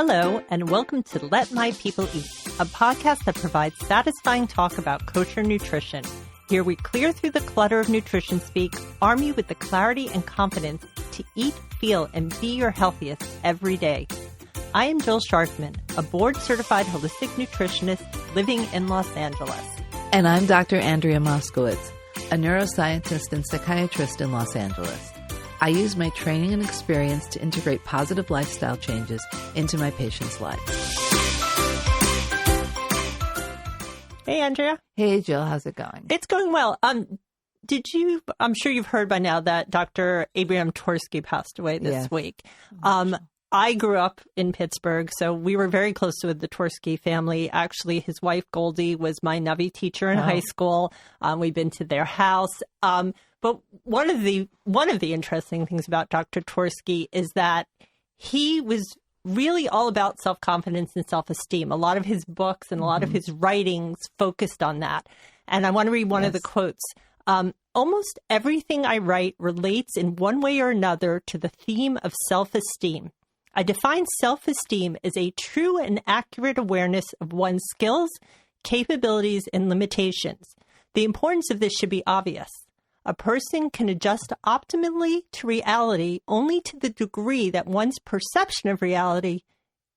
Hello, and welcome to Let My People Eat, a podcast that provides satisfying talk about kosher nutrition. Here we clear through the clutter of nutrition speak, arm you with the clarity and confidence to eat, feel, and be your healthiest every day. I am Jill Sharfman, a board-certified holistic nutritionist living in Los Angeles. And I'm Dr. Andrea Moskowitz, a neuroscientist and psychiatrist in Los Angeles. I use my training and experience to integrate positive lifestyle changes into my patients' lives. Hey, Andrea. Hey, Jill. How's it going? It's going well. I'm sure you've heard by now that Dr. Abraham Torski passed away this week. I grew up in Pittsburgh, so we were very close with the Torski family. Actually, his wife, Goldie, was my Navi teacher in high school. We've been to their house. But one of the interesting things about Dr. Torski is that he was really all about self-confidence and self-esteem. A lot of his books and a lot of his writings focused on that. And I want to read one of the quotes. Almost everything I write relates in one way or another to the theme of self-esteem. I define self-esteem as a true and accurate awareness of one's skills, capabilities, and limitations. The importance of this should be obvious. A person can adjust optimally to reality only to the degree that one's perception of reality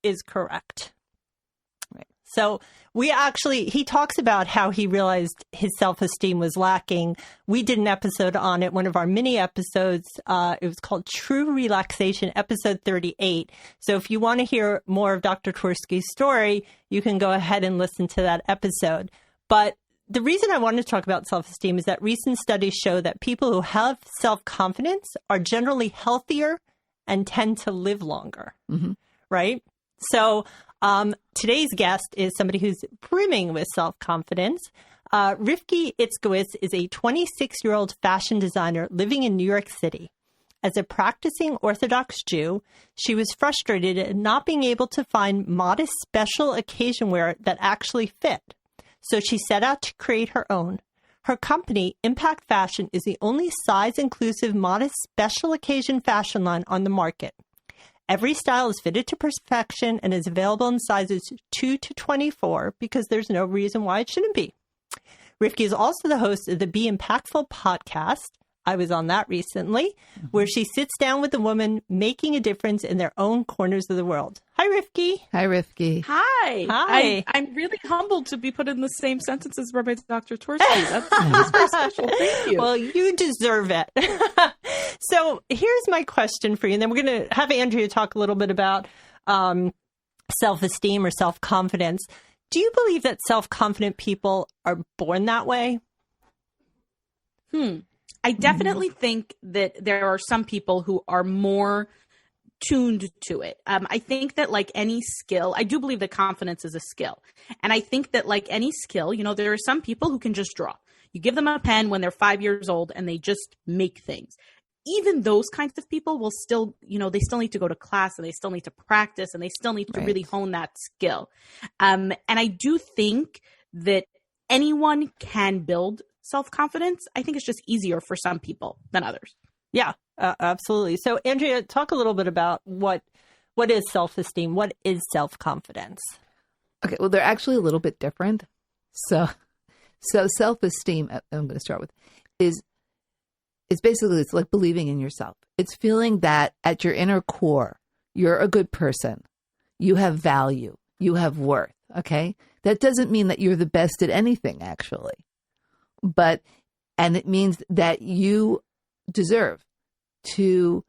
is correct. Right. So he talks about how he realized his self-esteem was lacking. We did an episode on it, one of our mini episodes. It was called True Relaxation, episode 38. So if you want to hear more of Dr. Torski's story, you can go ahead and listen to that episode. But the reason I wanted to talk about self-esteem is that recent studies show that people who have self-confidence are generally healthier and tend to live longer, right? So today's guest is somebody who's brimming with self-confidence. Rivky Itzkowitz is a 26-year-old fashion designer living in New York City. As a practicing Orthodox Jew, she was frustrated at not being able to find modest special occasion wear that actually fit. So she set out to create her own. Her company, Impact Fashion, is the only size-inclusive, modest, special occasion fashion line on the market. Every style is fitted to perfection and is available in sizes 2 to 24 because there's no reason why it shouldn't be. Rivky is also the host of the Be Impactful podcast. I was on that recently, where she sits down with a woman making a difference in their own corners of the world. Hi, Rivky. Hi, Rivky. Hi. Hi. I'm really humbled to be put in the same sentence as Rabbi Dr. Torski. That's very special. Thank you. Well, you deserve it. So here's my question for you. And then we're going to have Andrea talk a little bit about self-esteem or self-confidence. Do you believe that self-confident people are born that way? I definitely think that there are some people who are more tuned to it. I think that like any skill, I do believe that confidence is a skill. And I think that like any skill, there are some people who can just draw. You give them a pen when they're 5 years old and they just make things. Even those kinds of people will still, they still need to go to class and they still need to practice and they still need to really hone that skill. And I do think that anyone can build self-confidence. I think it's just easier for some people than others. Yeah, absolutely. So Andrea, talk a little bit about what is self-esteem? What is self-confidence? Okay, well, they're actually a little bit different. So self-esteem, I'm going to start with, is basically, it's like believing in yourself. It's feeling that at your inner core, you're a good person. You have value. You have worth. Okay? That doesn't mean that you're the best at anything, actually. And it means that you deserve to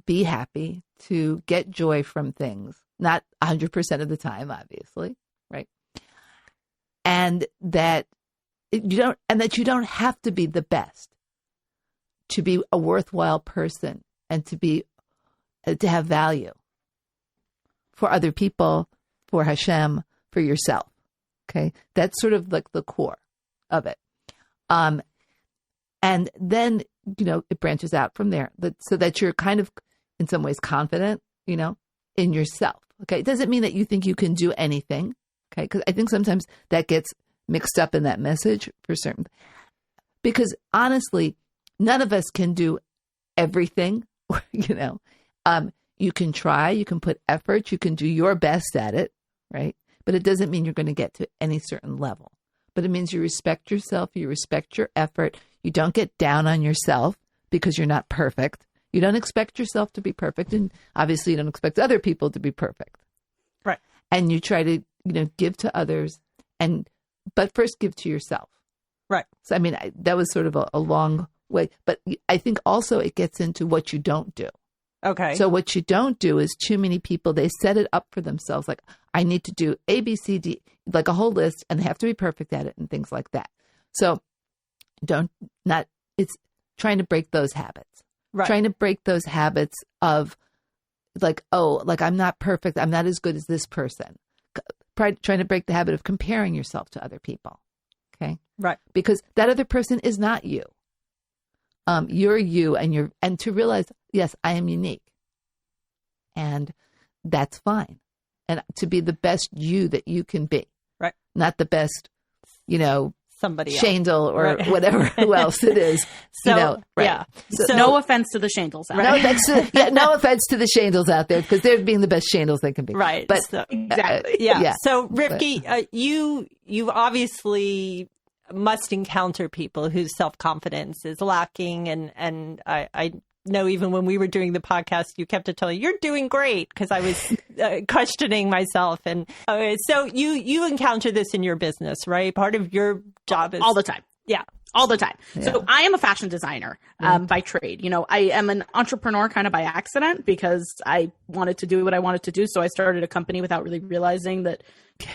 be happy, to get joy from things, not 100% of the time, obviously, right? And that you don't have to be the best to be a worthwhile person and to have value for other people, for Hashem, for yourself. Okay, that's sort of like the core of it. And then, it branches out from there, so that you're kind of, in some ways, confident, in yourself. Okay. It doesn't mean that you think you can do anything. Okay. Because I think sometimes that gets mixed up in that message for certain. Because honestly, none of us can do everything, you can try, you can put effort, you can do your best at it, right? But it doesn't mean you're going to get to any certain level. But it means you respect yourself, you respect your effort, you don't get down on yourself because you're not perfect. You don't expect yourself to be perfect, and obviously you don't expect other people to be perfect. Right. And you try to, give to others, but first give to yourself. Right. So, I mean, that was sort of a long way, but I think also it gets into what you don't do. Okay. So what you don't do is too many people, they set it up for themselves. Like, I need to do A, B, C, D, like a whole list, and they have to be perfect at it and things like that. So it's trying to break those habits. Right. Trying to break those habits of like, I'm not perfect. I'm not as good as this person. Trying to break the habit of comparing yourself to other people. Okay. Right. Because that other person is not you. You're you, and to realize, yes, I am unique, and that's fine. And to be the best you that you can be. Right. Not the best, somebody Shandel or right. whatever who else it is. So, right. Yeah. So, no offense to the Shandels out there. No offense to the Shandels out there, because they're being the best Shandels they can be. Right. But exactly. Yeah. So Rivky, you've obviously must encounter people whose self-confidence is lacking, and I know even when we were doing the podcast, you kept to tell me you're doing great, because I was questioning myself. And so you encounter this in your business, right? Part of your job is all the time. Yeah. All the time. Yeah. So I am a fashion designer by trade. I am an entrepreneur kind of by accident, because I wanted to do what I wanted to do. So I started a company without really realizing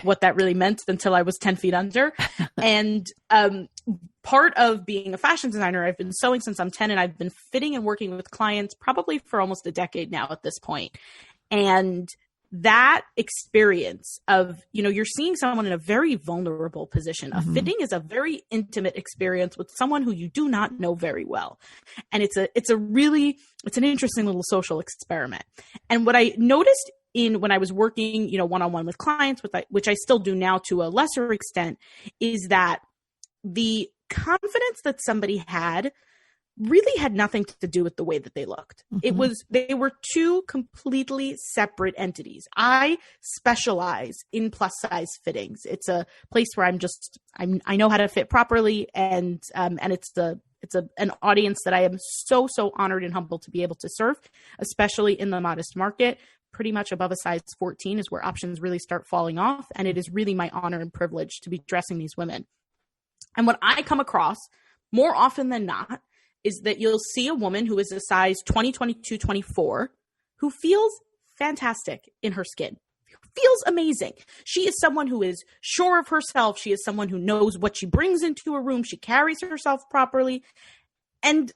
what that really meant until I was 10 feet under. And part of being a fashion designer, I've been sewing since I'm 10, and I've been fitting and working with clients probably for almost a decade now at this point. And that experience of, you're seeing someone in a very vulnerable position. A fitting is a very intimate experience with someone who you do not know very well. And it's an interesting little social experiment. And what I noticed when I was working, one-on-one with clients, which I still do now to a lesser extent, is that the confidence that somebody had really had nothing to do with the way that they looked. They were two completely separate entities. I specialize in plus size fittings. It's a place where I know how to fit properly, and it's an audience that I am so honored and humbled to be able to serve, especially in the modest market. Pretty much above a size 14 is where options really start falling off, and it is really my honor and privilege to be dressing these women. And what I come across more often than not is that you'll see a woman who is a size 20, 22, 24, who feels fantastic in her skin, feels amazing. She is someone who is sure of herself. She is someone who knows what she brings into a room. She carries herself properly. And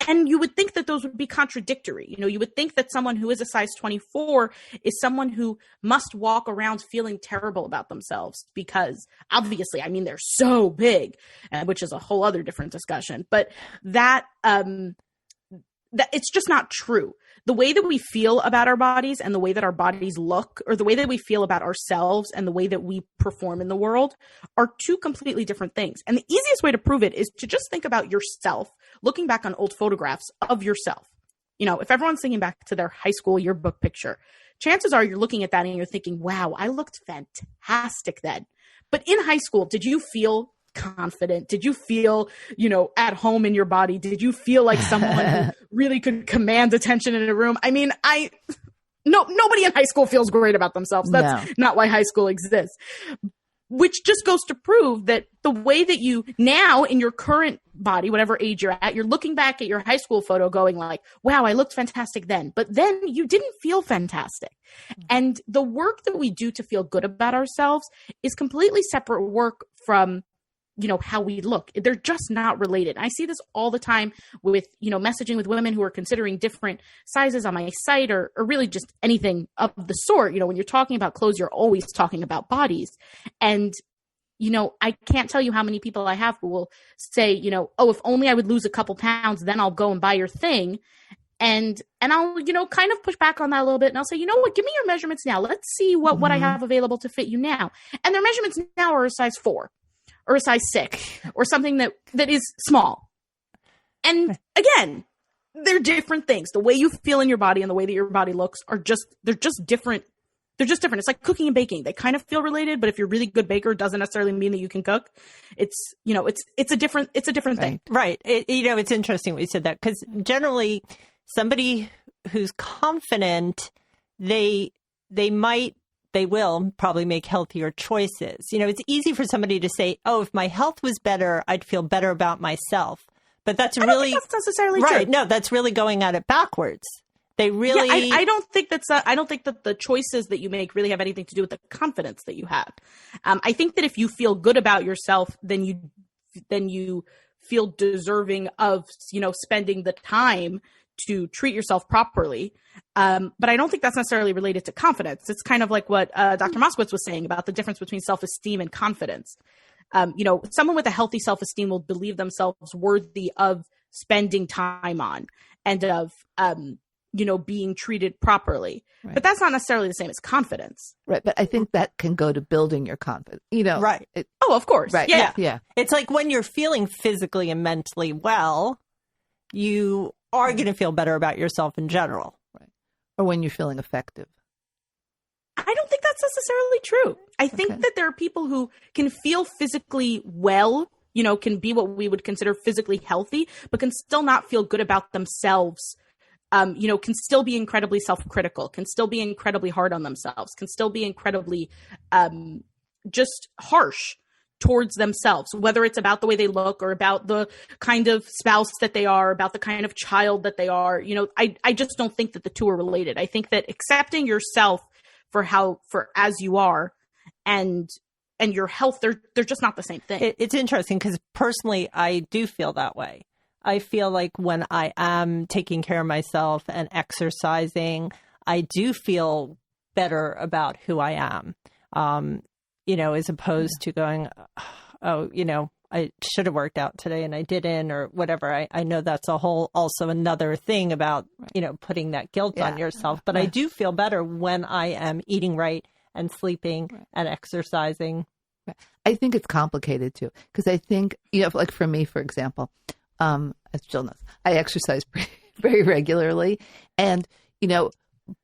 you would think that those would be contradictory. You would think that someone who is a size 24 is someone who must walk around feeling terrible about themselves, because obviously, they're so big, which is a whole other different discussion. But that it's just not true. The way that we feel about our bodies and the way that our bodies look, or the way that we feel about ourselves and the way that we perform in the world, are two completely different things. And the easiest way to prove it is to just think about yourself, looking back on old photographs of yourself. If everyone's thinking back to their high school yearbook picture, chances are you're looking at that and you're thinking, wow, I looked fantastic then. But in high school, did you feel confident? Did you feel, at home in your body? Did you feel like someone who really could command attention in a room? Nobody in high school feels great about themselves. That's not why high school exists. Which just goes to prove that the way that you now in your current body, whatever age you're at, you're looking back at your high school photo going like, wow, I looked fantastic then. But then you didn't feel fantastic. And the work that we do to feel good about ourselves is completely separate work from how we look. They're just not related. I see this all the time with, messaging with women who are considering different sizes on my site, or really just anything of the sort. When you're talking about clothes, you're always talking about bodies. And, I can't tell you how many people I have who will say, oh, if only I would lose a couple pounds, then I'll go and buy your thing. And I'll, kind of push back on that a little bit. And I'll say, what, give me your measurements now. Let's see what I have available to fit you now. And their measurements now are a size 4. Or a size 6, or something that is small. And again, they're different things. The way you feel in your body and the way that your body looks they're just different. They're just different. It's like cooking and baking. They kind of feel related, but if you're a really good baker, it doesn't necessarily mean that you can cook. It's a different thing. Right. It's interesting what you said that, because generally somebody who's confident, they will probably make healthier choices. It's easy for somebody to say, oh, if my health was better, I'd feel better about myself. But that's I don't think that's necessarily right. true. No, that's really going at it backwards. They really, yeah, I don't think I don't think that the choices that you make really have anything to do with the confidence that you have. I think that if you feel good about yourself, then you feel deserving of, spending the time to treat yourself properly. But I don't think that's necessarily related to confidence. It's kind of like what Dr. Moskowitz was saying about the difference between self-esteem and confidence. Someone with a healthy self-esteem will believe themselves worthy of spending time on and of, being treated properly. Right. But that's not necessarily the same as confidence. Right. But I think that can go to building your confidence, Right. Of course. Right. Yeah. It's like when you're feeling physically and mentally well, you are going to feel better about yourself in general. Right. Or when you're feeling effective. I don't think that's necessarily true. I think that there are people who can feel physically well, can be what we would consider physically healthy, but can still not feel good about themselves. Can still be incredibly self-critical, can still be incredibly hard on themselves, can still be incredibly just harsh towards themselves, whether it's about the way they look or about the kind of spouse that they are, about the kind of child that they are. I just don't think that the two are related. I think that accepting yourself for as you are and your health, they're just not the same thing. It's interesting because personally, I do feel that way. I feel like when I am taking care of myself and exercising, I do feel better about who I am, as opposed to going, I should have worked out today and I didn't, or whatever. I know that's also another thing about, putting that guilt on yourself. But I do feel better when I am eating right and sleeping and exercising. I think it's complicated too, because I think, like for me, for example, as Jill knows, I exercise very regularly. And,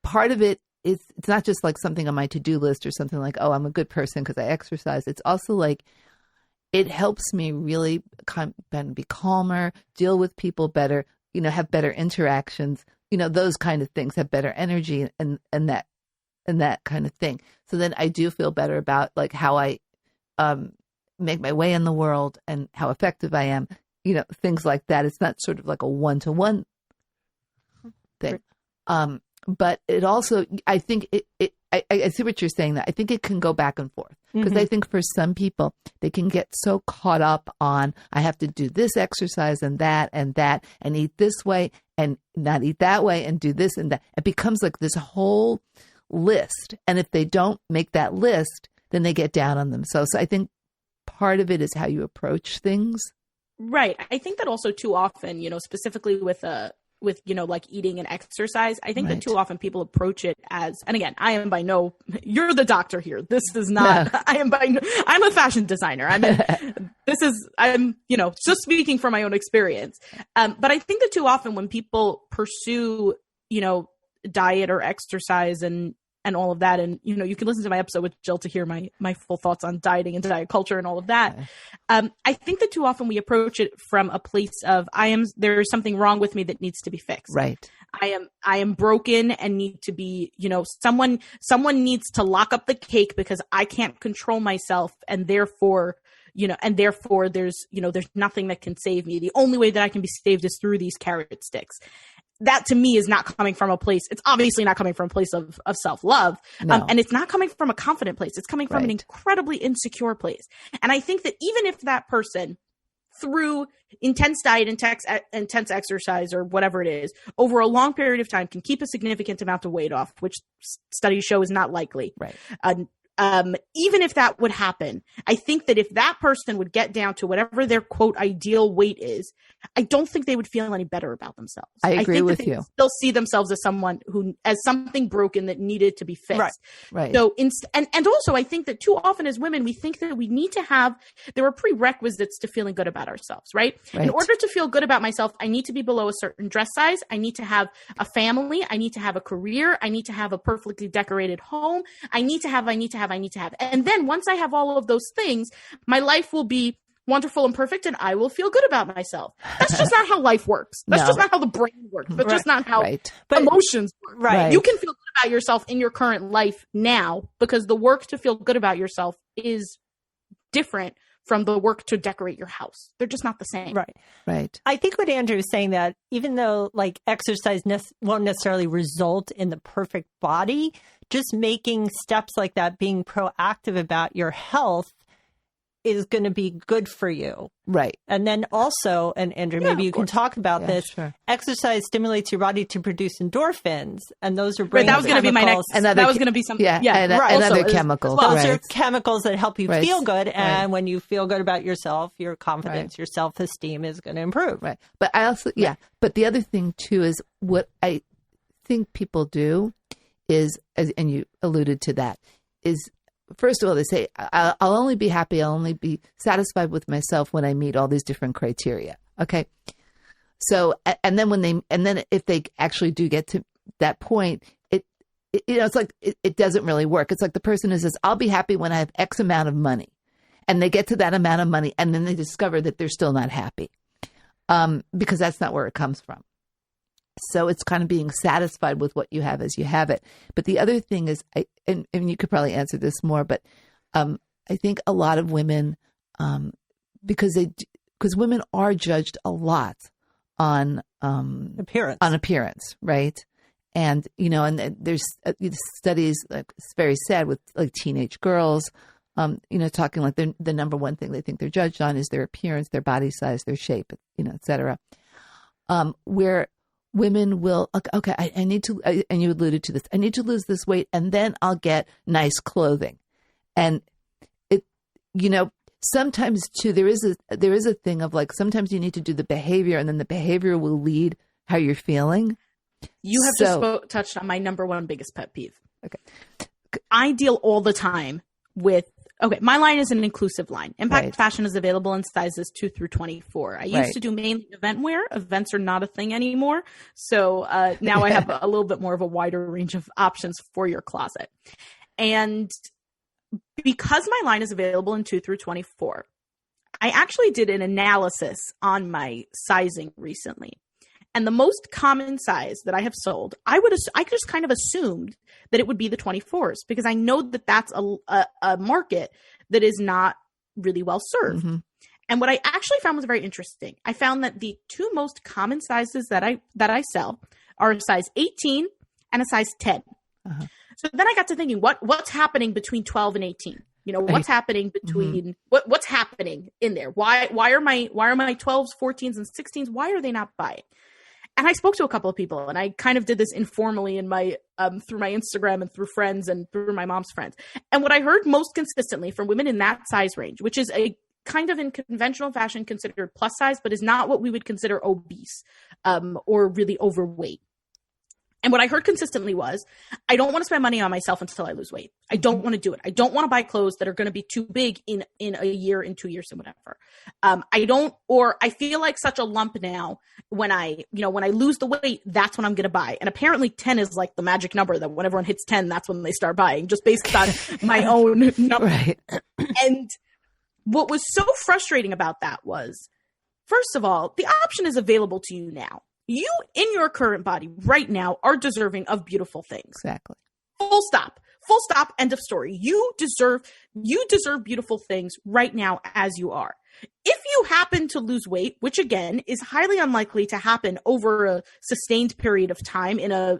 part of it is, it's not just like something on my to-do list or something like, oh, I'm a good person because I exercise. It's also like, it helps me really be calmer, deal with people better, have better interactions, those kind of things, have better energy and that kind of thing. So then I do feel better about like how I make my way in the world and how effective I am. Things like that. It's not sort of like a one-to-one thing. But it also, I think I see what you're saying, that I think it can go back and forth. Because I think for some people, they can get so caught up on, I have to do this exercise and that, and eat this way and not eat that way and do this and that. It becomes like this whole list. And if they don't make that list, then they get down on themselves. So I think part of it is how you approach things. Right. I think that also too often, specifically with like eating and exercise, I think that too often people approach it as, and again, you're the doctor here. This is not, I'm a fashion designer. I'm just speaking from my own experience. But I think that too often when people pursue, diet or exercise and all of that. And, you can listen to my episode with Jill to hear my full thoughts on dieting and diet culture and all of that. I think that too often we approach it from a place of, there's something wrong with me that needs to be fixed. Right. I am broken and need to be, someone needs to lock up the cake because I can't control myself. And therefore, there's nothing that can save me. The only way that I can be saved is through these carrot sticks. That to me is not coming from a place. It's obviously not coming from a place of self-love. No. And it's not coming from a confident place. It's coming from an incredibly insecure place. And I think that even if that person, through intense diet, intense exercise, or whatever it is, over a long period of time, can keep a significant amount of weight off, which studies show is not likely. Right. even if that would happen, I think that if that person would get down to whatever their quote ideal weight is, I don't think they would feel any better about themselves. I agree with you. Still see themselves as someone who, as something broken that needed to be fixed. Right. So, and also I think that too often as women, we think that we need to have, there are prerequisites to feeling good about ourselves, right? In order to feel good about myself, I need to be below a certain dress size. I need to have a family. I need to have a career. I need to have a perfectly decorated home. I need to have. And then once I have all of those things, my life will be wonderful and perfect, and I will feel good about myself. That's just not how life works. That's just not how the brain works. That's just not how emotions work. Right. You can feel good about yourself in your current life now, because the work to feel good about yourself is different from the work to decorate your house. They're just not the same. Right. I think what Andrew is saying, that even though like exercise won't necessarily result in the perfect body, just making steps like that, being proactive about your health, is going to be good for you. Right. And then also, and Andrew, maybe you can talk about this, exercise stimulates your body to produce endorphins, and those are brain that was going to be my next, that was going to be something. And other chemicals. Those are chemicals that help you feel good. And when you feel good about yourself, your confidence, your self-esteem is going to improve. Right. But I also, but the other thing too is what I think people do is, and you alluded to that, is first of all, they say, I'll only be happy, I'll only be satisfied with myself when I meet all these different criteria. Okay. So, and then if they actually do get to that point, it's like, it doesn't really work. It's like the person who says, I'll be happy when I have X amount of money, and they get to that amount of money, and then they discover that they're still not happy. Because that's not where it comes from. So it's kind of being satisfied with what you have as you have it. But the other thing is, and you could probably answer this more, but I think a lot of women, because women are judged a lot on appearance, right? And and there's studies, like, it's very sad, with like teenage girls, talking like the number one thing they think they're judged on is their appearance, their body size, their shape, et cetera. Where women will, okay, I need to, and you alluded to this, I need to lose this weight, and then I'll get nice clothing. And sometimes too, there is a thing of like, sometimes you need to do the behavior, and then the behavior will lead how you're feeling. You have just touched on my number one biggest pet peeve. Okay. I deal all the time with, my line is an inclusive line. Impact Fashion is available in sizes 2 through 24. I used to do mainly event wear. Events are not a thing anymore. So now I have a little bit more of a wider range of options for your closet. And because my line is available in 2 through 24, I actually did an analysis on my sizing recently. And the most common size that I have sold, I just kind of assumed that it would be the 24s, because I know that that's a market that is not really well served. Mm-hmm. And what I actually found was very interesting. I found that the two most common sizes that I sell are a size 18 and a size 10. Uh-huh. So then I got to thinking, what's happening between 12 and 18? What's happening between what's happening in there? Why are my 12s, 14s, and 16s? Why are they not buying? And I spoke to a couple of people, and I kind of did this informally in my through my Instagram and through friends and through my mom's friends. And what I heard most consistently from women in that size range, which is a kind of in conventional fashion considered plus size, but is not what we would consider obese or really overweight. And what I heard consistently was, I don't want to spend money on myself until I lose weight. I don't want to do it. I don't want to buy clothes that are going to be too big in a year, in 2 years, and whatever. I feel like such a lump now when I lose the weight, that's when I'm going to buy. And apparently 10 is like the magic number, that when everyone hits 10, that's when they start buying, just based on my own number. Right. And what was so frustrating about that was, first of all, the option is available to you now. You, in your current body right now, are deserving of beautiful things. Exactly. Full stop. Full stop. End of story. You deserve beautiful things right now as you are. If you happen to lose weight, which again is highly unlikely to happen over a sustained period of time in a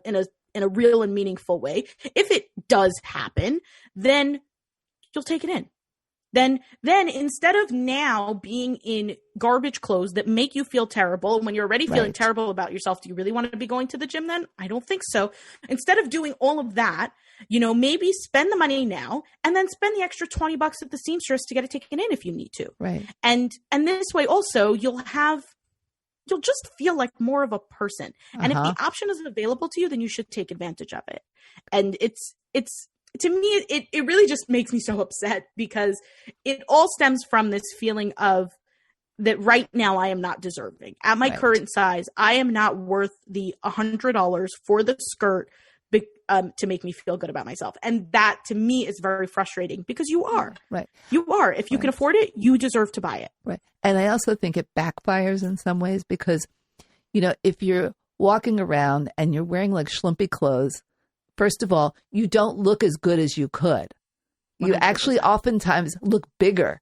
real and meaningful way, if it does happen, then you'll take it in. then instead of now being in garbage clothes that make you feel terrible, when you're already feeling terrible about yourself, do you really want to be going to the gym then? I don't think so. Instead of doing all of that, maybe spend the money now and then spend the extra $20 at the seamstress to get it taken in if you need to. Right. And this way also you'll just feel like more of a person. And if the option is available to you, then you should take advantage of it. And it's to me, it really just makes me so upset because it all stems from this feeling of that right now I am not deserving. At my current size, I am not worth the $100 for the skirt to make me feel good about myself. And that to me is very frustrating because you are. Right. You are. If you can afford it, you deserve to buy it. Right. And I also think it backfires in some ways because, if you're walking around and you're wearing like schlumpy clothes, first of all, you don't look as good as you could. You 100%. Actually oftentimes look bigger,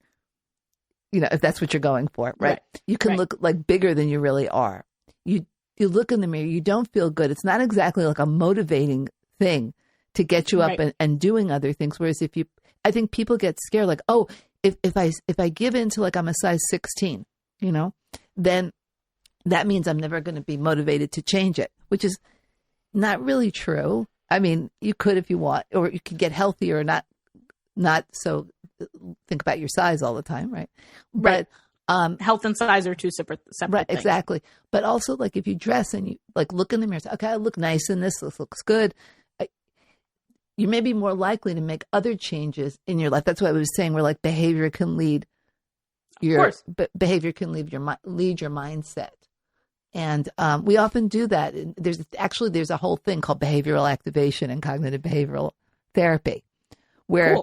if that's what you're going for, right? You can look like bigger than you really are. You look in the mirror, you don't feel good. It's not exactly like a motivating thing to get you up and doing other things. Whereas I think people get scared like, oh, if I give in to like I'm a size 16, then that means I'm never going to be motivated to change it, which is not really true. I mean, you could if you want, or you could get healthier or not so think about your size all the time, right? Right. But health and size are two separate right, things. Exactly. But also, like if you dress and you like look in the mirror, say, okay, I look nice in this. This looks good. You may be more likely to make other changes in your life. That's what I was saying. Where like behavior can lead behavior can lead your mindset. And we often do that. There's a whole thing called behavioral activation and cognitive behavioral therapy, where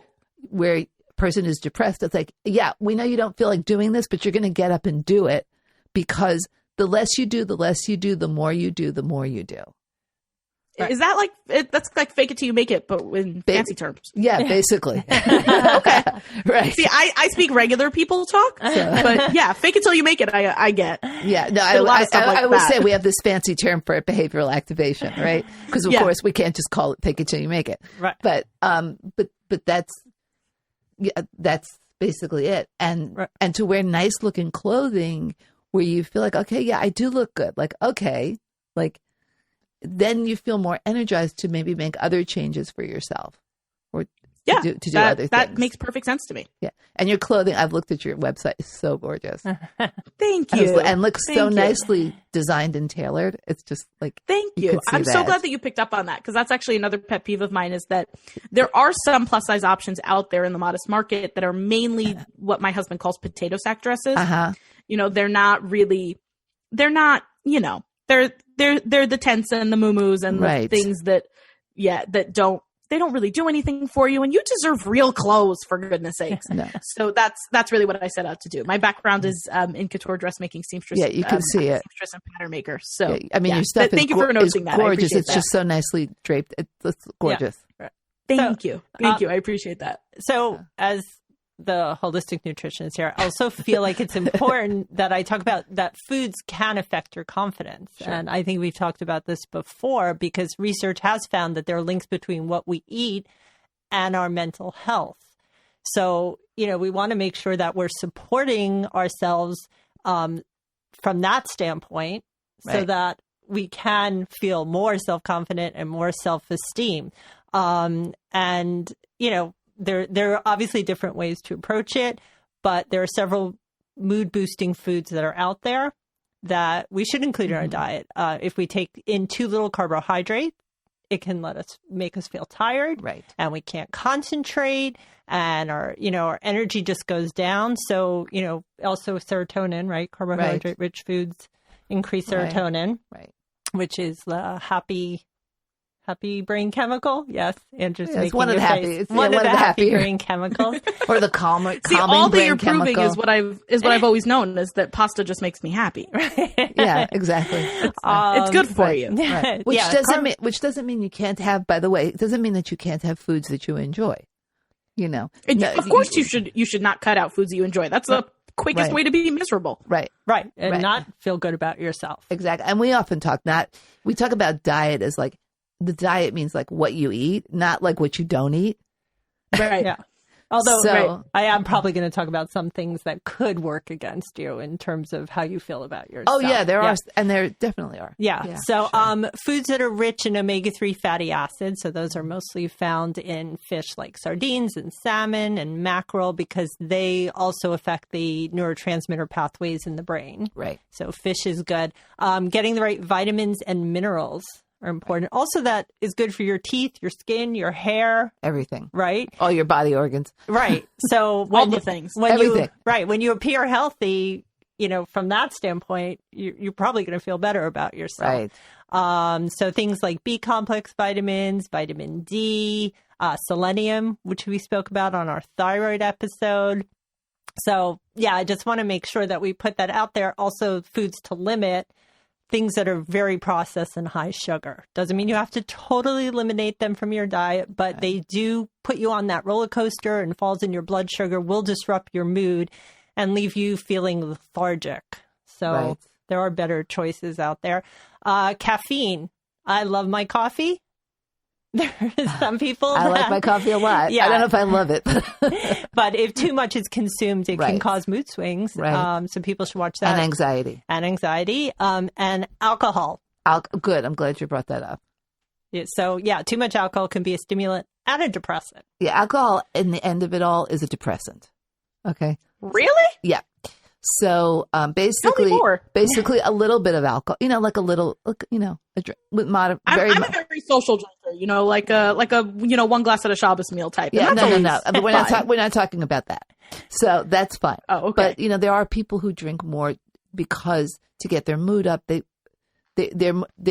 a person is depressed. It's like, yeah, we know you don't feel like doing this, but you're going to get up and do it because the less you do, the more you do, the more you do. Right. Is that like that's like fake it till you make it, but in fancy terms? Yeah, basically. Okay, right. See, I speak regular people talk, but yeah, fake it till you make it. I get. Yeah, no, I would say we have this fancy term for behavioral activation, right? Because of course we can't just call it fake it till you make it. Right. But that's basically it. And and to wear nice looking clothing where you feel like, okay, yeah, I do look good. Like, okay, like. Then you feel more energized to maybe make other changes for yourself or to do other things. That makes perfect sense to me. Yeah. And your clothing, I've looked at your website, is so gorgeous. Thank you. And looks so nicely designed and tailored. It's just like, thank you. I'm so glad that you picked up on that because that's actually another pet peeve of mine is that there are some plus size options out there in the modest market that are mainly what my husband calls potato sack dresses. They're not, they're the tents and the muumuus and the things that don't really do anything for you. And you deserve real clothes, for goodness sakes. No. So that's really what I set out to do. My background is in couture dressmaking, seamstress. Yeah, you can see it. Seamstress and pattern maker. So your stuff thank you for noticing that. Gorgeous. It's just so nicely draped. It's gorgeous. Yeah. Thank you. Thank you. I appreciate that. So as the holistic nutritionist here, I also feel like it's important that I talk about that foods can affect your confidence. Sure. And I think we've talked about this before because research has found that there are links between what we eat and our mental health. So, we want to make sure that we're supporting ourselves from that standpoint so that we can feel more self-confident and more self-esteem. There are obviously different ways to approach it, but there are several mood-boosting foods that are out there that we should include in our diet. If we take in too little carbohydrate, it can make us feel tired, and we can't concentrate, and our energy just goes down. So also serotonin, right? Carbohydrate-rich foods increase serotonin, which is the happy brain chemical. Yes, Andrew's making one of the happy. It's one of the happy brain chemicals, or the calming. See, all that you're proving is what I've always known is that pasta just makes me happy. Yeah, exactly. It's good for you. Right. Which doesn't mean you can't have. By the way, it doesn't mean that you can't have foods that you enjoy. Of course, you should not cut out foods that you enjoy. That's the quickest way to be miserable. Right. And not feel good about yourself. Exactly. And we often talk about diet as like. The diet means like what you eat, not like what you don't eat. Right. Yeah. Although I am probably going to talk about some things that could work against you in terms of how you feel about yourself. Oh, yeah, there are. And there definitely are. Yeah. So foods that are rich in omega-3 fatty acids. So those are mostly found in fish like sardines and salmon and mackerel because they also affect the neurotransmitter pathways in the brain. Right. So fish is good. Getting the right vitamins and minerals are important. Also, that is good for your teeth, your skin, your hair. Everything. Right? All your body organs. Right. So all the things. Everything. When you appear healthy, from that standpoint, you're probably going to feel better about yourself. Right. So things like B complex vitamins, vitamin D, selenium, which we spoke about on our thyroid episode. So, yeah, I just want to make sure that we put that out there. Also, foods to limit. Things that are very processed and high sugar. Doesn't mean you have to totally eliminate them from your diet, but they do put you on that roller coaster, and falls in your blood sugar will disrupt your mood and leave you feeling lethargic. So there are better choices out there. Caffeine. I love my coffee. There's some people I like my coffee a lot. Yeah. I don't know if I love it. But if too much is consumed, it can cause mood swings. Right. So people should watch that. And anxiety. And alcohol. Good. I'm glad you brought that up. Yeah, so, too much alcohol can be a stimulant and a depressant. Yeah, alcohol, in the end of it all, is a depressant. Okay. Really? Yeah. So basically a little bit of alcohol, like a little, a drink with I'm a very social drinker, like a one glass at a Shabbos meal type. Yeah, no. But we're not talking about that. So that's fine. Oh, okay. But there are people who drink more because to get their mood up, they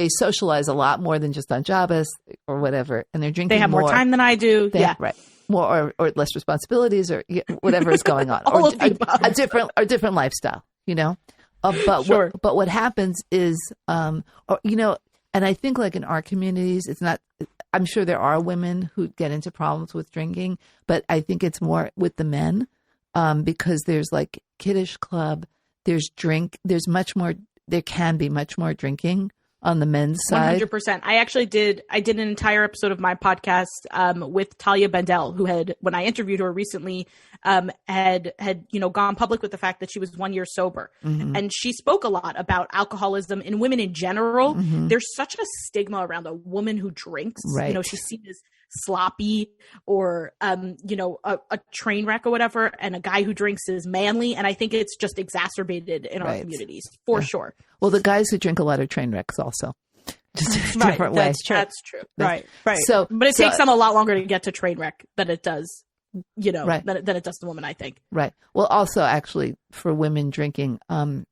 socialize a lot more than just on Shabbos or whatever, and they're drinking. They have more time than I do. Right. More or less responsibilities or whatever is going on, or a different lifestyle, But sure. But what happens is, and I think like in our communities, it's not. I'm sure there are women who get into problems with drinking, but I think it's more with the men, because there's like kiddish club, there's drink, there can be much more drinking on the men's side. 100%. I actually did an entire episode of my podcast with Talia Bendel, who had, when I interviewed her recently, had gone public with the fact that she was 1 year sober. Mm-hmm. And she spoke a lot about alcoholism in women in general. Mm-hmm. There's such a stigma around a woman who drinks. Right. She's seen as sloppy or a train wreck or whatever, and a guy who drinks is manly, and I think it's just exacerbated in our communities for sure. Well, the guys who drink a lot are train wrecks also, just in a different way. That's true. Right. So, but it takes them a lot longer to get to train wreck than it does, than it does the woman, I think. Right. Well, also actually for women drinking, also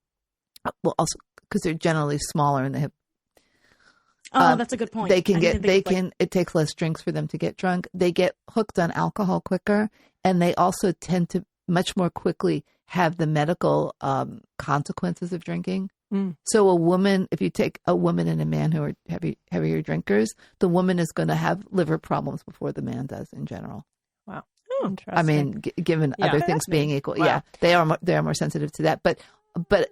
because they're generally smaller in the hip. That's a good point. It takes less drinks for them to get drunk. They get hooked on alcohol quicker, and they also tend to much more quickly have the medical consequences of drinking. Mm. So if you take a woman and a man who are heavier drinkers, the woman is going to have liver problems before the man does in general. Wow. I mean, given other things being equal, they are more sensitive to that. But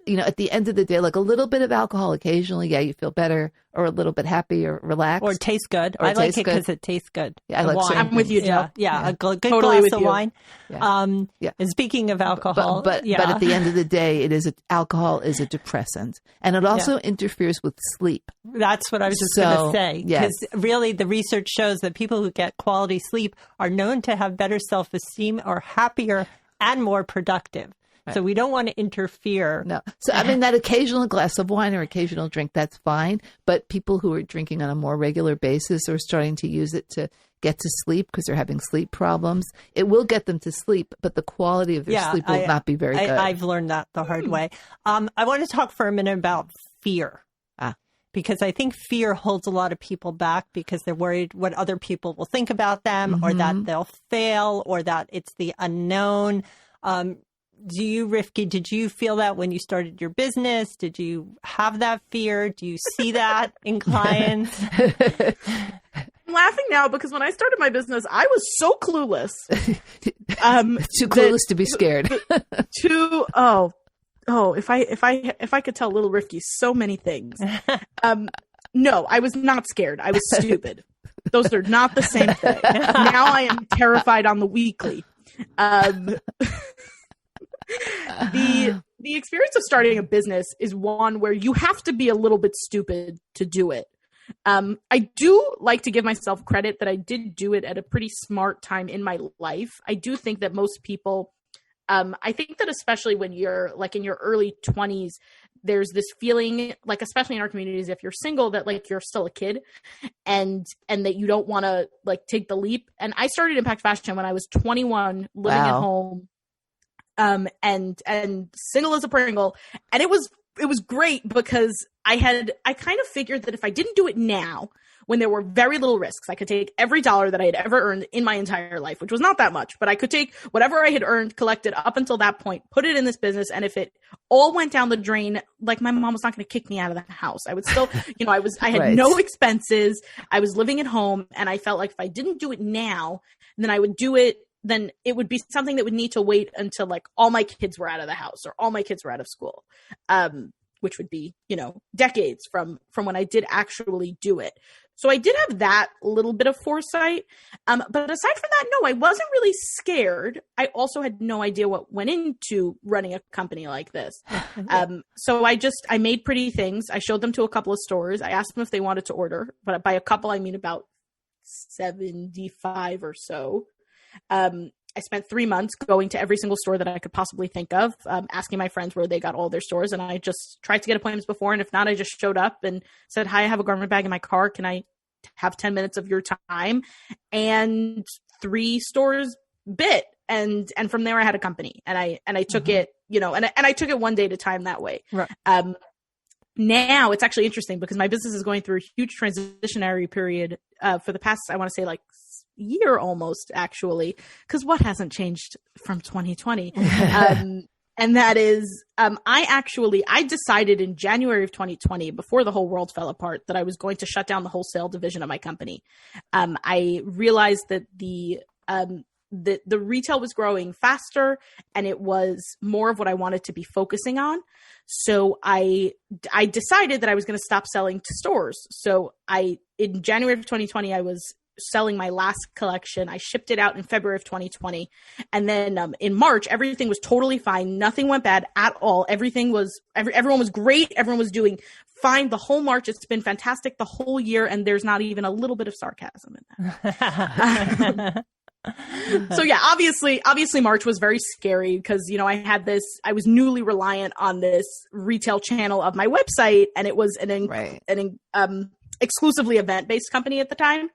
at the end of the day, like a little bit of alcohol occasionally, you feel better or a little bit happy or relaxed. Or tastes good. I like it because it tastes good. Yeah, I like wine. I'm with you, Joe. Yeah. A good glass of wine. Yeah. And speaking of alcohol. But at the end of the day, alcohol is a depressant. And it also interferes with sleep. That's what I was just going to say. Because really the research shows that people who get quality sleep are known to have better self-esteem, are happier and more productive. Right. So we don't want to interfere. No. So, I mean, that occasional glass of wine or occasional drink, that's fine. But people who are drinking on a more regular basis are starting to use it to get to sleep because they're having sleep problems. It will get them to sleep, but the quality of their sleep will not be very good. I've learned that the hard way. I want to talk for a minute about fear. Because I think fear holds a lot of people back because they're worried what other people will think about them, or that they'll fail, or that it's the unknown. Do you, Rivky, did you feel that when you started your business? Did you have that fear? Do you see that in clients? I'm laughing now because when I started my business, I was so clueless. Too clueless to be scared. If I could tell little Rivky so many things. No, I was not scared. I was stupid. Those are not the same thing. Now I am terrified on the weekly. The experience of starting a business is one where you have to be a little bit stupid to do it. I do like to give myself credit that I did do it at a pretty smart time in my life. I do think that most people, I think that especially when you're like in your early 20s, there's this feeling, like especially in our communities, if you're single, that like you're still a kid and that you don't want to like take the leap. And I started Impact Fashion when I was 21, living at home, and single as a Pringle. And it was great because I kind of figured that if I didn't do it now, when there were very little risks, I could take every dollar that I had ever earned in my entire life, which was not that much, but I could take whatever I had earned, collected up until that point, put it in this business. And if it all went down the drain, like my mom was not going to kick me out of the house. I would still, I had no expenses. I was living at home, and I felt like if I didn't do it now, then I would do it. Then it would be something that would need to wait until like all my kids were out of the house or all my kids were out of school. Which would be, decades from when I did actually do it. So I did have that little bit of foresight. But aside from that, no, I wasn't really scared. I also had no idea what went into running a company like this. So I made pretty things. I showed them to a couple of stores. I asked them if they wanted to order, but by a couple, I mean about 75 or so. I spent 3 months going to every single store that I could possibly think of, asking my friends where they got all their stores. And I just tried to get appointments before. And if not, I just showed up and said, hi, I have a garment bag in my car. Can I have 10 minutes of your time? And 3 stores bit. And from there I had a company, and I took it, and I took it one day at a time that way. Right. Now it's actually interesting because my business is going through a huge transitionary period, for the past, I want to say like year almost, actually, because what hasn't changed from 2020? And that is, I decided in January of 2020, before the whole world fell apart, that I was going to shut down the wholesale division of my company. I realized that the retail was growing faster, and it was more of what I wanted to be focusing on. So I decided that I was going to stop selling to stores. So in January of 2020, I was selling my last collection. I shipped it out in February of 2020. And then in March, everything was totally fine. Nothing went bad at all. Everyone was great. Everyone was doing fine. The whole March, it's been fantastic the whole year. And there's not even a little bit of sarcasm in that. So yeah, obviously March was very scary because, I was newly reliant on this retail channel of my website, and it was an exclusively event-based company at the time.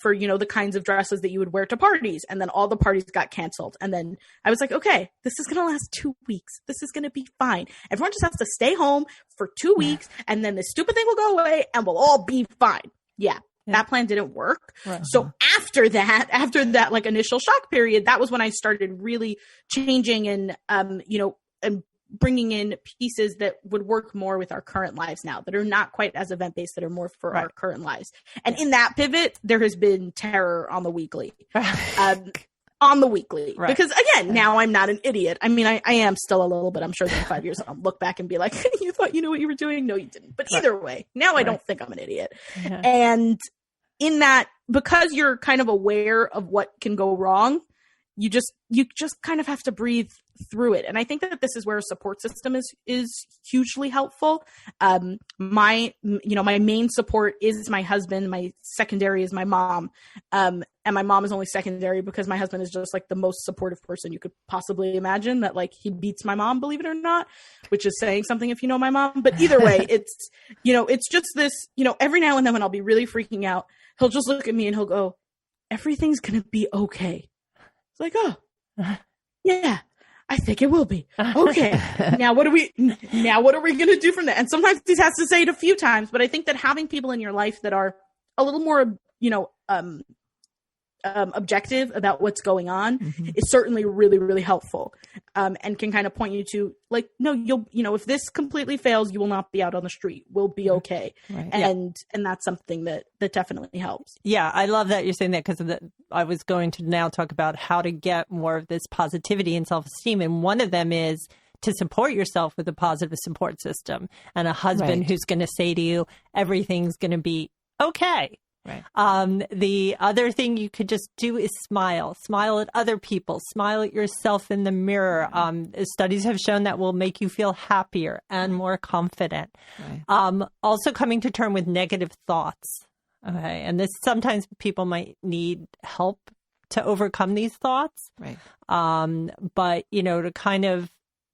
For, the kinds of dresses that you would wear to parties. And then all the parties got canceled. And then I was like, okay, this is going to last 2 weeks. This is going to be fine. Everyone just has to stay home for 2 weeks, and then this stupid thing will go away and we'll all be fine. Yeah. That plan didn't work. Right. So after that like initial shock period, that was when I started really changing and, and bringing in pieces that would work more with our current lives now, that are not quite as event-based, that are more for our current lives. And in that pivot, there has been terror on the weekly. Because again, now I'm not an idiot. I mean, I am still a little bit. I'm sure that in 5 years I'll look back and be like, you thought you knew what you were doing? No, you didn't. But either way, now I don't think I'm an idiot. Yeah. And in that, because you're kind of aware of what can go wrong, you just kind of have to breathe through it. And I think that this is where a support system is hugely helpful. My main support is my husband. My secondary is my mom. And my mom is only secondary because my husband is just like the most supportive person you could possibly imagine, that like he beats my mom, believe it or not, which is saying something if you know my mom. But either way, it's just this, every now and then when I'll be really freaking out, he'll just look at me and he'll go, everything's going to be okay. It's like, oh, yeah, I think it will be. Okay. Now what are we going to do from that? And sometimes he has to say it a few times, but I think that having people in your life that are a little more, objective about what's going on is certainly really, really helpful. And can kind of point you to like, no, if this completely fails, you will not be out on the street. We'll be okay. Right. And that's something that definitely helps. Yeah. I love that you're saying that, because I was going to now talk about how to get more of this positivity and self-esteem. And one of them is to support yourself with a positive support system and a husband who's going to say to you, everything's going to be okay. Right. The other thing you could just do is smile. Smile at other people. Smile at yourself in the mirror. Studies have shown that will make you feel happier and more confident. Right. Also coming to terms with negative thoughts. Okay. And this, sometimes people might need help to overcome these thoughts. Right. But, to kind of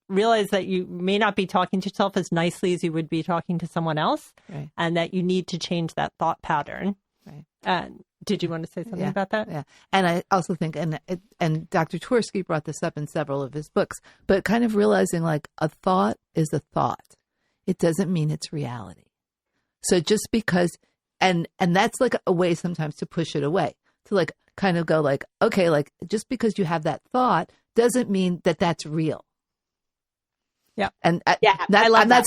realize that you may not be talking to yourself as nicely as you would be talking to someone else. Right. And that you need to change that thought pattern. Right. Did you want to say something about that? Yeah. And I also think, and Dr. Torski brought this up in several of his books, but kind of realizing like a thought is a thought. It doesn't mean it's reality. So just because, and that's like a way sometimes to push it away, to like kind of go like, okay, like just because you have that thought doesn't mean that that's real. Yeah. And I love I'm not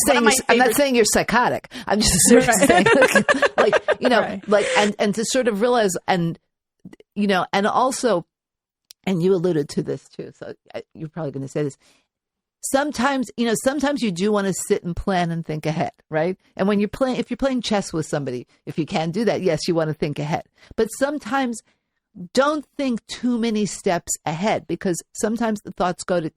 saying you're psychotic. I'm just saying and to sort of realize, and also, and you alluded to this too. So you're probably going to say this. Sometimes you do want to sit and plan and think ahead, right? And when if you're playing chess with somebody, if you can do that, yes, you want to think ahead. But sometimes don't think too many steps ahead, because sometimes the thoughts go to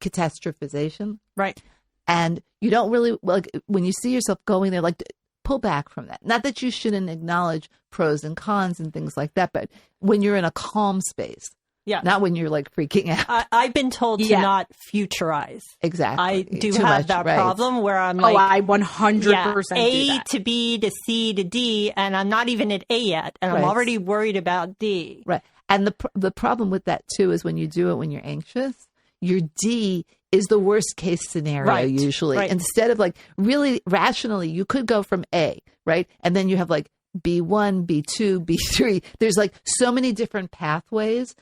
catastrophization. Right. And you don't really, like, when you see yourself going there, like, pull back from that. Not that you shouldn't acknowledge pros and cons and things like that, but when you're in a calm space. Yeah. Not when you're like freaking out. I've been told to not futurize. Exactly. I do have that problem where I'm like, I 100% A to B to C to D, and I'm not even at A yet, and I'm already worried about D. Right. And the problem with that too is when you do it when you're anxious, your D is the worst case scenario usually. Right. Instead of like really rationally, you could go from A, right? And then you have like B1, B2, B3. There's like so many different pathways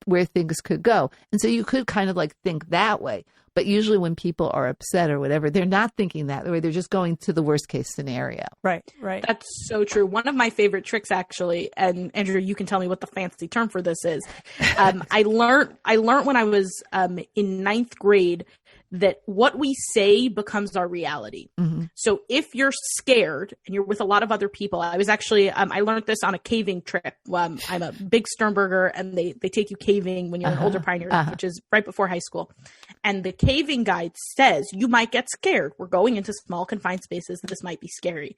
where things could go. And so you could kind of like think that way. But usually when people are upset or whatever, they're not thinking that way. They're just going to the worst case scenario. Right. That's so true. One of my favorite tricks, actually, and Andrew, you can tell me what the fancy term for this is. I learned when I was in ninth grade that what we say becomes our reality. Mm-hmm. So if you're scared and you're with a lot of other people, I was actually, I learned this on a caving trip. I'm a big Sternberger, and they take you caving when you're an older pioneer, which is right before high school. And the caving guide says you might get scared. We're going into small confined spaces. This might be scary.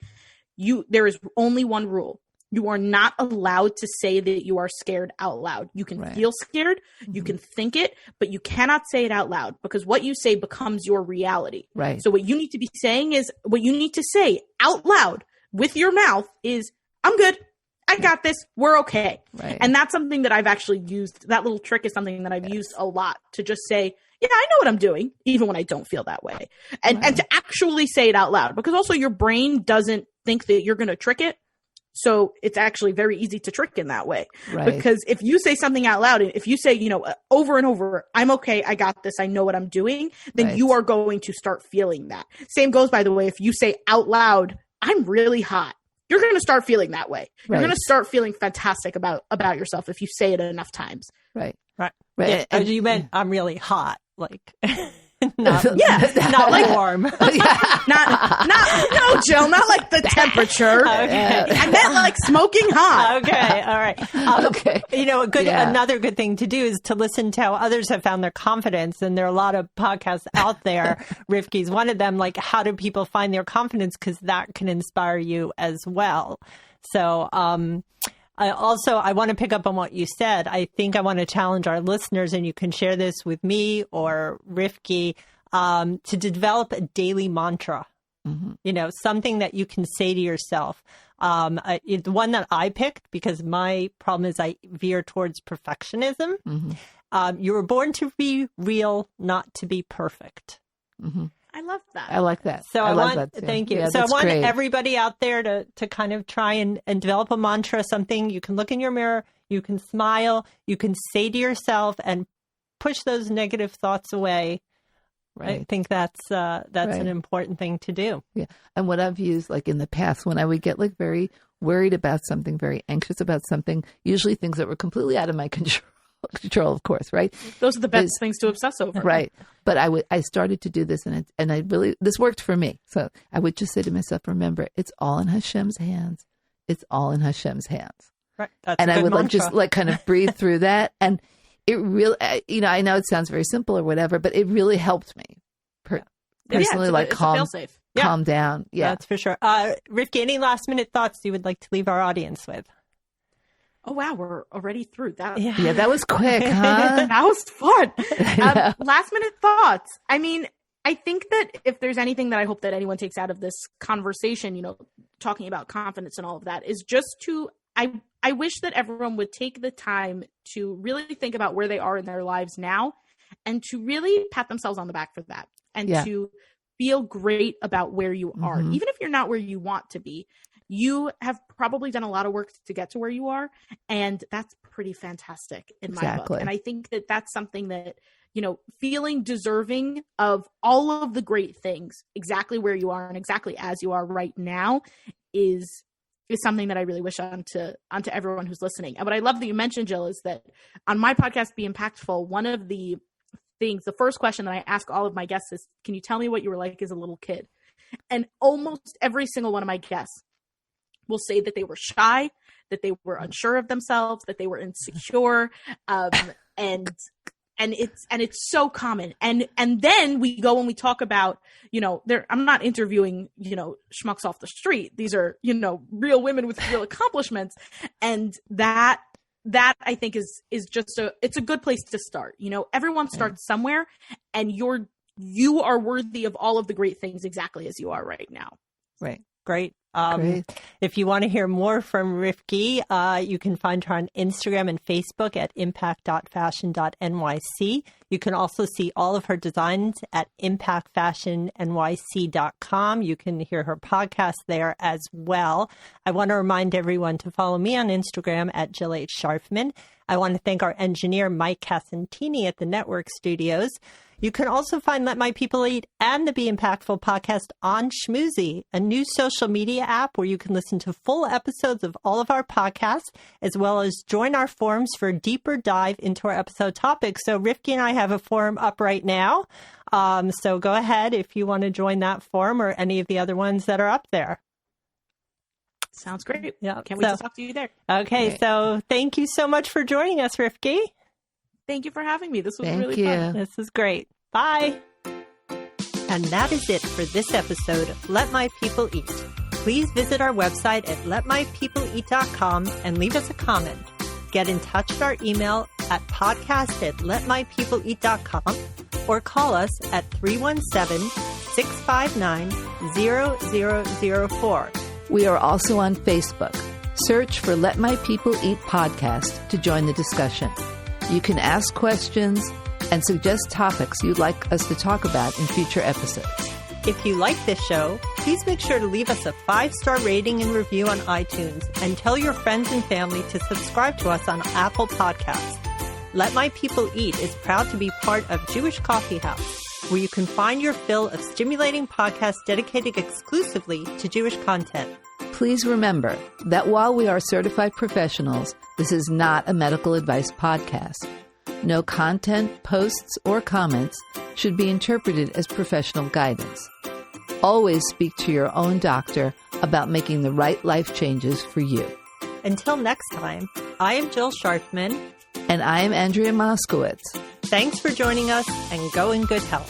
There is only one rule. You are not allowed to say that you are scared out loud. You can feel scared, you can think it, but you cannot say it out loud, because what you say becomes your reality. Right. So what you need to be saying is, what you need to say out loud with your mouth is, I'm good. I got this. We're okay. Right. And that's something that I've actually used. That little trick is something that I've used a lot, to just say, yeah, I know what I'm doing, even when I don't feel that way. And to actually say it out loud, because also your brain doesn't think that you're going to trick it. So it's actually very easy to trick in that way. Right. Because if you say something out loud, and if you say, over and over, I'm okay, I got this, I know what I'm doing, then you are going to start feeling that. Same goes, by the way, if you say out loud, I'm really hot, you're going to start feeling that way. You're going to start feeling fantastic about yourself if you say it enough times. Right. Yeah, and you meant I'm really hot, like... not like warm. No, Jill, not like the temperature. Okay. I meant like smoking hot. Okay, all right. Okay. Another good thing to do is to listen to how others have found their confidence, and there are a lot of podcasts out there. Rivky's one of them. Like, how do people find their confidence? Because that can inspire you as well. So, I want to pick up on what you said. I think I want to challenge our listeners, and you can share this with me or Rivky, to develop a daily mantra. Mm-hmm. Something that you can say to yourself. The one that I picked, because my problem is I veer towards perfectionism. Mm-hmm. You were born to be real, not to be perfect. Mm-hmm. I love that. I like that. So thank you. Yeah, so I want great. everybody out there to kind of try and develop a mantra, something you can look in your mirror, you can smile, you can say to yourself, and push those negative thoughts away. Right. I think that's an important thing to do. Yeah. And what I've used, like in the past, when I would get like very worried about something, very anxious about something, usually things that were completely out of my control, of course, right? Those are the best things to obsess over. Right. But I started to do this, and this worked for me. So I would just say to myself, remember, it's all in Hashem's hands. it's all in Hashem's hands. Right. That's and a good I would mantra. just kind of breathe through that. And it really, I know it sounds very simple or whatever, but it really helped me personally, calm down. Yeah, that's for sure. Rivky, any last minute thoughts you would like to leave our audience with? Oh, wow. We're already through that. Yeah, that was quick, huh? That was fun. Last minute thoughts. I mean, I think that if there's anything that I hope that anyone takes out of this conversation, talking about confidence and all of that, is just to, I wish that everyone would take the time to really think about where they are in their lives now and to really pat themselves on the back for that and to feel great about where you are. Even if you're not where you want to be, you have probably done a lot of work to get to where you are. And that's pretty fantastic in my book. And I think that that's something that, feeling deserving of all of the great things, exactly where you are and exactly as you are right now is something that I really wish onto everyone who's listening. And what I love that you mentioned, Jill, is that on my podcast, Be Impactful, one of the things, the first question that I ask all of my guests is, can you tell me what you were like as a little kid? And almost every single one of my guests will say that they were shy, that they were unsure of themselves, that they were insecure, and it's so common. And then we go and we talk about, I'm not interviewing, schmucks off the street. These are, real women with real accomplishments. And that I think is just it's a good place to start. Everyone starts somewhere, and you are worthy of all of the great things exactly as you are right now. Right. Great. If you want to hear more from Rivky, you can find her on Instagram and Facebook at impact.fashion.nyc. You can also see all of her designs at impactfashionnyc.com. You can hear her podcast there as well. I want to remind everyone to follow me on Instagram at Jill H. Sharfman. I want to thank our engineer, Mike Cassantini at the Network Studios. You can also find Let My People Eat and the Be Impactful podcast on Schmoozy, a new social media app where you can listen to full episodes of all of our podcasts, as well as join our forums for a deeper dive into our episode topics. So Rivky and I have a forum up right now. So go ahead if you want to join that forum or any of the other ones that are up there. Sounds great. Yeah, can't wait to talk to you there. Okay, so thank you so much for joining us, Rivky. Thank you for having me. This was really fun. This is great. Bye. And that is it for this episode of Let My People Eat. Please visit our website at letmypeopleeat.com and leave us a comment. Get in touch at our email at podcast@letmypeopleeat.com or call us at 317-659-0004. We are also on Facebook. Search for Let My People Eat podcast to join the discussion. You can ask questions and suggest topics you'd like us to talk about in future episodes. If you like this show, please make sure to leave us a 5-star rating and review on iTunes and tell your friends and family to subscribe to us on Apple Podcasts. Let My People Eat is proud to be part of Jewish Coffee House, where you can find your fill of stimulating podcasts dedicated exclusively to Jewish content. Please remember that while we are certified professionals, this is not a medical advice podcast. No content, posts, or comments should be interpreted as professional guidance. Always speak to your own doctor about making the right life changes for you. Until next time, I am Jill Sharfman. And I am Andrea Moskowitz. Thanks for joining us, and go in good health.